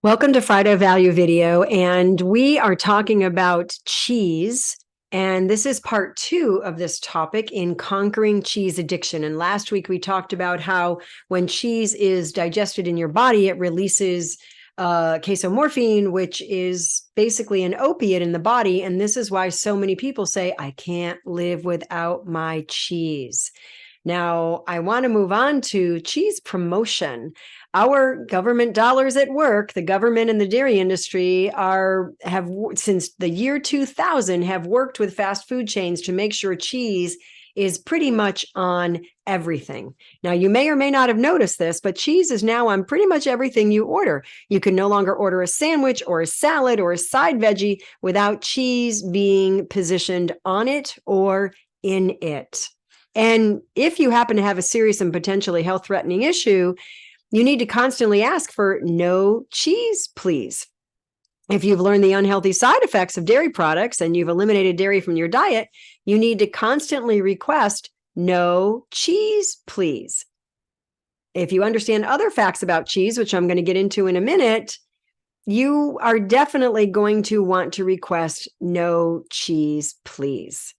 Welcome to Friday Value Video, and we are talking about cheese. And this is part 2 of this topic in conquering cheese addiction. And last week we talked about how when cheese is digested in your body, it releases casein, which is basically an opiate in the body. And this is why so many people say, I can't live without my cheese. Now, I want to move on to cheese promotion. Our government dollars at work, the government and the dairy industry have since the year 2000 have worked with fast food chains to make sure cheese is pretty much on everything. Now, you may or may not have noticed this, but cheese is now on pretty much everything you order. You can no longer order a sandwich or a salad or a side veggie without cheese being positioned on it or in it. And if you happen to have a serious and potentially health-threatening issue, you need to constantly ask for no cheese, please. If you've learned the unhealthy side effects of dairy products and you've eliminated dairy from your diet, you need to constantly request no cheese, please. If you understand other facts about cheese, which I'm going to get into in a minute, you are definitely going to want to request no cheese, please.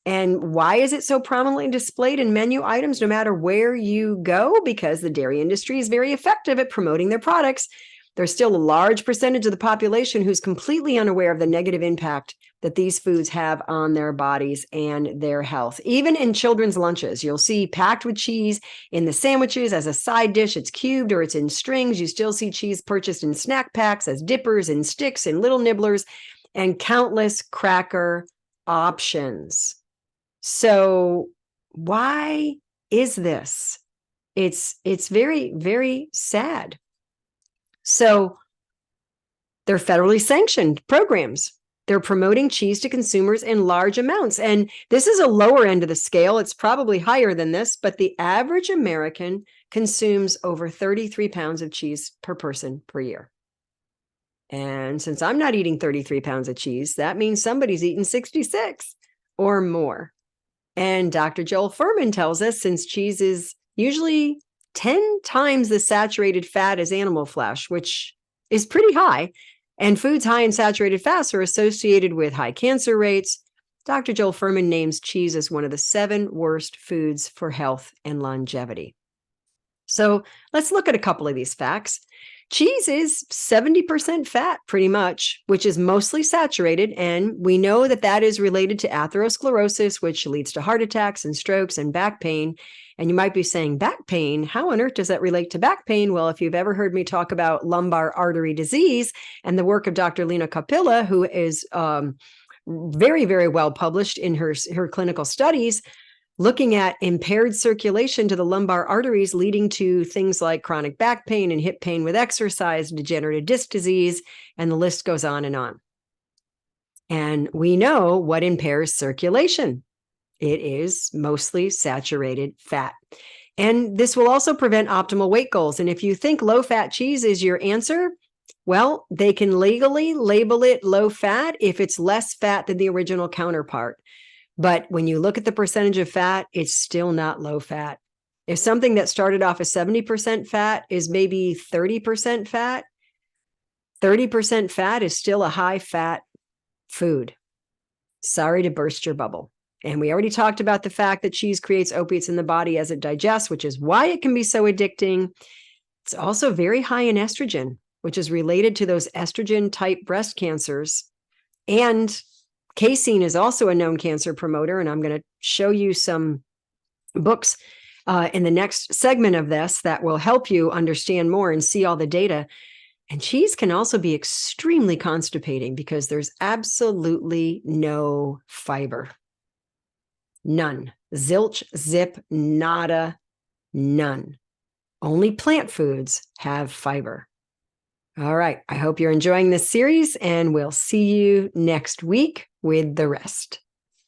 And why is it so prominently displayed in menu items no matter where you go? Because the dairy industry is very effective at promoting their products. There's still a large percentage of the population who's completely unaware of the negative impact that these foods have on their bodies and their health. Even in children's lunches, you'll see packed with cheese in the sandwiches as a side dish. It's cubed or it's in strings. You still see cheese purchased in snack packs as dippers and sticks and little nibblers and countless cracker options. So why is this? It's very, very sad. So they're federally sanctioned programs. They're promoting cheese to consumers in large amounts. And this is a lower end of the scale. It's probably higher than this, but the average American consumes over 33 pounds of cheese per person per year. And since I'm not eating 33 pounds of cheese, that means somebody's eating 66 or more. And Dr. Joel Fuhrman tells us since cheese is usually 10 times the saturated fat as animal flesh, which is pretty high, and foods high in saturated fats are associated with high cancer rates, Dr. Joel Fuhrman names cheese as one of the 7 worst foods for health and longevity. So let's look at a couple of these facts. Cheese is 70% fat, pretty much, which is mostly saturated. And we know that that is related to atherosclerosis, which leads to heart attacks and strokes and back pain. And you might be saying, back pain? How on earth does that relate to back pain? Well, if you've ever heard me talk about lumbar artery disease and the work of Dr. Lena Kapila, who is very, very well published in her clinical studies, looking at impaired circulation to the lumbar arteries, leading to things like chronic back pain and hip pain with exercise, degenerative disc disease, and the list goes on and on. And we know what impairs circulation. It is mostly saturated fat. And this will also prevent optimal weight goals. And if you think low-fat cheese is your answer, well, they can legally label it low-fat if it's less fat than the original counterpart. But when you look at the percentage of fat, it's still not low fat. If something that started off as 70% fat is maybe 30% fat, 30% fat is still a high fat food. Sorry to burst your bubble. And we already talked about the fact that cheese creates opiates in the body as it digests, which is why it can be so addicting. It's also very high in estrogen, which is related to those estrogen type breast cancers. And casein is also a known cancer promoter, and I'm going to show you some books in the next segment of this that will help you understand more and see all the data. And cheese can also be extremely constipating because there's absolutely no fiber. None. Zilch, zip, nada, none. Only plant foods have fiber. All right. I hope you're enjoying this series, and we'll see you next week with the rest.